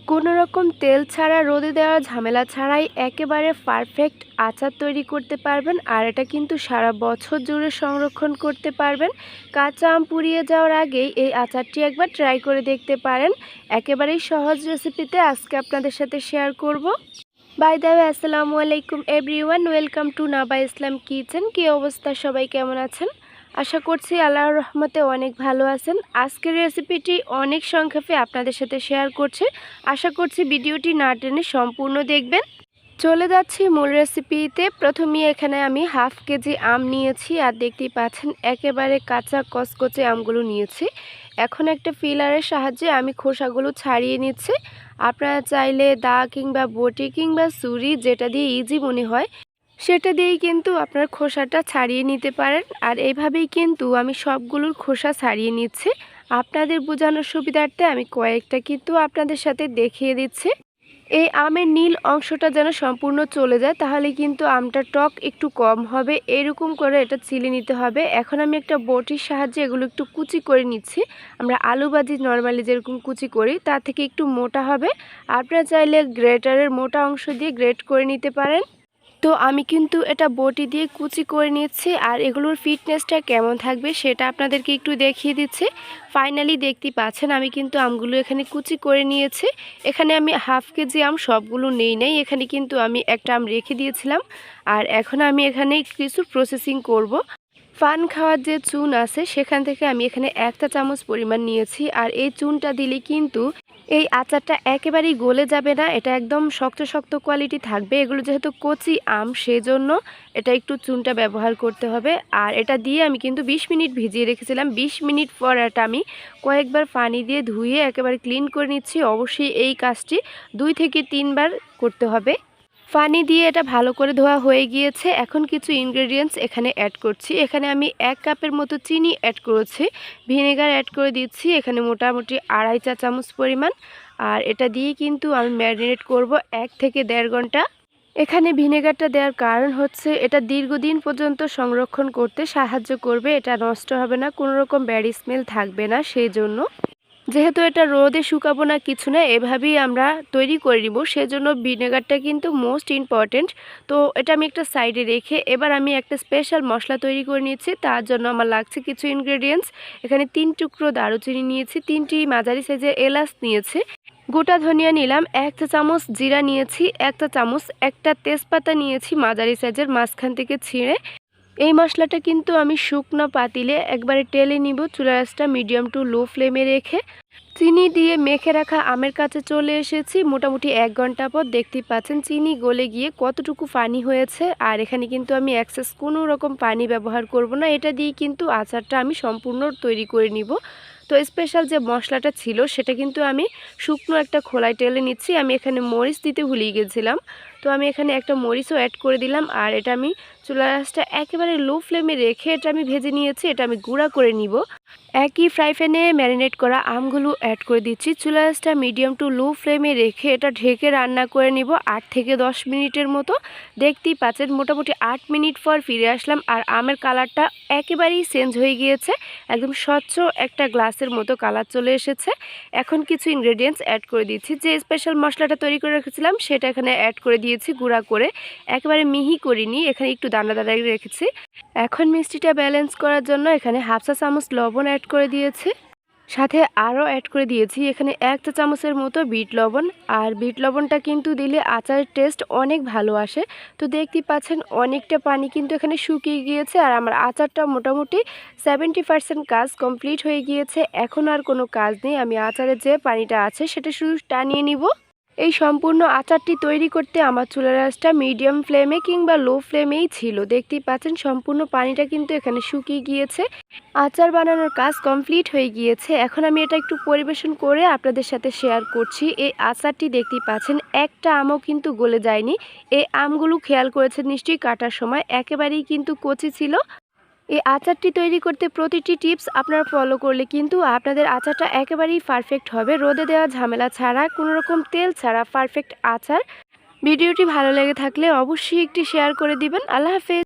কোনো রকম তেল ছাড়া রোদে দেওয়া ঝামেলা ছাড়াই একেবারে পারফেক্ট আচার তৈরি করতে পারবেন। আর এটা কিন্তু সারা বছর জুড়ে সংরক্ষণ করতে পারবেন। কাঁচা আম পুড়িয়ে যাওয়ার আগেই এই আচারটি একবার ট্রাই করে দেখতে পারেন। একেবারেই সহজ রেসিপিতে আজকে আপনাদের সাথে শেয়ার করব। বাই দ্য ওয়ে, আসসালামু আলাইকুম everyone, welcome to Naba Islam kitchen. কী অবস্থা, সবাই কেমন আছেন? আশা করছি আল্লাহর রহমতে অনেক ভালো আছেন। আজকের রেসিপিটি অনেক সংক্ষেপে আপনাদের সাথে শেয়ার করছি। আশা করছি ভিডিওটি না টেনে সম্পূর্ণ দেখবেন। চলে যাচ্ছি মূল রেসিপিতে। প্রথমেই এখানে আমি হাফ কেজি আম নিয়েছি, আর দেখতেই পাচ্ছেন একেবারে কাঁচা কচকচে আমগুলো নিয়েছি। এখন একটা ফিলারের সাহায্যে আমি খোসাগুলো ছাড়িয়ে নিচ্ছি। আপনারা চাইলে দা কিংবা বটি কিংবা ছুরি, যেটা দিয়ে ইজি মনে হয় সেটা দিয়েই কিন্তু আপনার খোসাটা ছাড়িয়ে নিতে পারেন। আর এইভাবেই কিন্তু আমি সবগুলোর খোসা ছাড়িয়ে নিচ্ছি। আপনাদের বোঝানোর সুবিধার্থে আমি কয়েকটা কিন্তু আপনাদের সাথে দেখিয়ে দিচ্ছি। এই আমের নীল অংশটা যেন সম্পূর্ণ চলে যায়, তাহলে কিন্তু আমটা টক একটু কম হবে। এরকম করে এটা চিলি নিতে হবে। এখন আমি একটা বটির সাহায্যে এগুলো একটু কুচি করে নিচ্ছি। আমরা আলু ভাজি নর্মালি যেরকম কুচি করি তার থেকে একটু মোটা হবে। আপনারা চাইলে গ্রেটারের মোটা অংশ দিয়ে গ্রেট করে নিতে পারেন। তো আমি কিন্তু এটা বটি দিয়ে কুচি করে নিচ্ছি, আর এগুলোর ফিটনেসটা কেমন থাকবে সেটা আপনাদেরকে একটু দেখিয়ে দিচ্ছি। ফাইনালি দেখতেই পাচ্ছেন আমি কিন্তু আমগুলো এখানে কুচি করে নিয়েছি। এখানে আমি হাফ কেজি আম সবগুলো নেই নাই, এখানে কিন্তু আমি একটা আম রেখে দিয়েছিলাম। আর এখন আমি এখানে কিছু প্রসেসিং করব। পান খাওয়ার যে চুন আছে সেখান থেকে আমি এখানে 1 চা চামচ পরিমাণ নিয়েছি। আর এই চুনটা দিলে কিন্তু এই আচারটা একেবারেই গলে যাবে না, এটা একদম শক্ত শক্ত কোয়ালিটি থাকবে। এগুলো যেহেতু কচি আম, সেজন্য এটা একটু চুনটা ব্যবহার করতে হবে। আর এটা দিয়ে আমি কিন্তু 20 মিনিট ভিজিয়ে রেখেছিলাম। 20 মিনিট পর এটা আমি কয়েকবার পানি দিয়ে ধুয়ে একেবারে ক্লিন করে নিচ্ছি। অবশ্যই এই কাজটি 2 থেকে 3 বার করতে হবে। পানি দিয়ে এটা ভালো করে ধোয়া হয়ে গিয়েছে। এখন কিছু ইনগ্রেডিয়েন্টস এখানে অ্যাড করছি। এখানে আমি 1 কাপের মতো চিনি অ্যাড করেছি, ভিনেগার অ্যাড করে দিচ্ছি এখানে মোটামুটি 2.5 চা চামচ পরিমাণ। আর এটা দিয়ে কিন্তু আমি ম্যারিনেট করব 1 থেকে 1.5 ঘন্টা। এখানে ভিনেগারটা দেওয়ার কারণ হচ্ছে এটা দীর্ঘদিন পর্যন্ত সংরক্ষণ করতে সাহায্য করবে। এটা নষ্ট হবে না, কোনো রকম ব্যাড স্মেল থাকবে না, সেই জন্য। যেহেতু এটা রোদে শুকাবো না কিছু না, এভাবেই আমরা তৈরি করে নিব, সেজন্য ভিনেগারটা কিন্তু মোস্ট ইম্পর্ট্যান্ট। তো এটা আমি একটা সাইডে রেখে এবার আমি একটা স্পেশাল মশলা তৈরি করে নিয়েছি। তার জন্য আমার লাগছে কিছু ইনগ্রেডিয়েন্টস। এখানে 3 টুকরো দারুচিনি নিয়েছি, 3টি মাঝারি সাইজের এলাচ নিয়েছি, গোটা ধনিয়া নিলাম, 1 চা চামচ জিরা নিয়েছি, 1 চা চামচ, একটা তেজপাতা নিয়েছি মাঝারি সাইজের, মাঝখান থেকে ছিঁড়ে। এই মশলাটা কিন্তু আমি শুকনো পাতিলে একবারে টেলে নিব, চুলার আঁচটা মিডিয়াম টু লো ফ্লেমে রেখে। চিনি দিয়ে মেখে রাখা আমের কাছে চলে এসেছি মোটামুটি 1 ঘন্টা পর। দেখতেই পাচ্ছেন চিনি গলে গিয়ে কতটুকু পানি হয়েছে। আর এখানে কিন্তু আমি এক্সেস কোনো রকম পানি ব্যবহার করব না, এটা দিয়ে কিন্তু আচারটা আমি সম্পূর্ণ তৈরি করে নিব। তো স্পেশাল যে মশলাটা ছিল সেটা কিন্তু আমি শুকনো একটা খোলায় টেলে নিচ্ছি। আমি এখানে মরিচ দিতে ভুলিয়ে গেছিলাম, তো আমি এখানে একটা মরিচও অ্যাড করে দিলাম। আর এটা আমি চুলার আঁচটা একেবারে লো ফ্লেমে রেখে এটা আমি ভেজে নিয়েছি, এটা আমি গুঁড়া করে নিব। একই ফ্রাই প্যানে ম্যারিনেট করা আমগুলো অ্যাড করে দিচ্ছি। চুলার আঁচটা মিডিয়াম টু লো ফ্লেমে রেখে এটা ঢেকে রান্না করে নিব 8 থেকে 10 মিনিটের মতো। দেখতেই পাচ্ছেন মোটামুটি 8 মিনিট পর ফিরে আসলাম, আর আমের কালারটা একেবারেই চেঞ্জ হয়ে গিয়েছে, একদম স্বচ্ছ একটা গ্লাসের মতো কালার চলে এসেছে। এখন কিছু ইনগ্রেডিয়েন্টস অ্যাড করে দিচ্ছি। যে স্পেশাল মশলাটা তৈরি করে রেখেছিলাম সেটা এখানে অ্যাড করে দিয়েছি গুঁড়া করে, একেবারে মিহি করিনি, এখানে একটু দানা দানা রেখেছি। এখন মিষ্টিটা ব্যালেন্স করার জন্য এখানে 1/2 চা চামচ লবণ অ্যাড করে দিয়েছি, সাথে আরও অ্যাড করে দিয়েছি এখানে 1 চা চামচের মতো বিট লবণ। আর বিট লবণটা কিন্তু দিলে আচারের টেস্ট অনেক ভালো আসে। তো দেখতেই পাচ্ছেন অনেকটা পানি কিন্তু এখানে শুকিয়ে গিয়েছে, আর আমার আচারটা মোটামুটি 70% কাজ কমপ্লিট হয়ে গিয়েছে। এখন আর কোনো কাজ নেই, আমি আচারের যে পানিটা আছে সেটা শুধু টানিয়ে নিব। এই সম্পূর্ণ আচারটি তৈরি করতে আমার চুলার আঁচটা মিডিয়াম ফ্লেমে কিংবা লো ফ্লেমেই ছিল। দেখতেই পাচ্ছেন সম্পূর্ণ পানিটা কিন্তু এখানে শুকিয়ে গিয়েছে। আচার বানানোর কাজ কমপ্লিট হয়ে গিয়েছে। এখন আমি এটা একটু পরিবেশন করে আপনাদের সাথে শেয়ার করছি। এই আচারটি দেখতেই পাচ্ছেন একটা আমও কিন্তু গলে যায়নি। এই আমগুলো খেয়াল করেছেন নিশ্চয়ই, কাটার সময় একেবারেই কিন্তু কচি ছিল। এই আচারটি তৈরি করতে প্রতিটি টিপস আপনারা ফলো করলে কিন্তু আপনাদের আচারটা একেবারেই পারফেক্ট হবে, রোদে দেওয়া ঝামেলা ছাড়া, কোনো রকম তেল ছাড়া পারফেক্ট আচার। ভিডিওটি ভালো লেগে থাকলে অবশ্যই একটি শেয়ার করে দিবেন। আল্লাহ হাফেজ।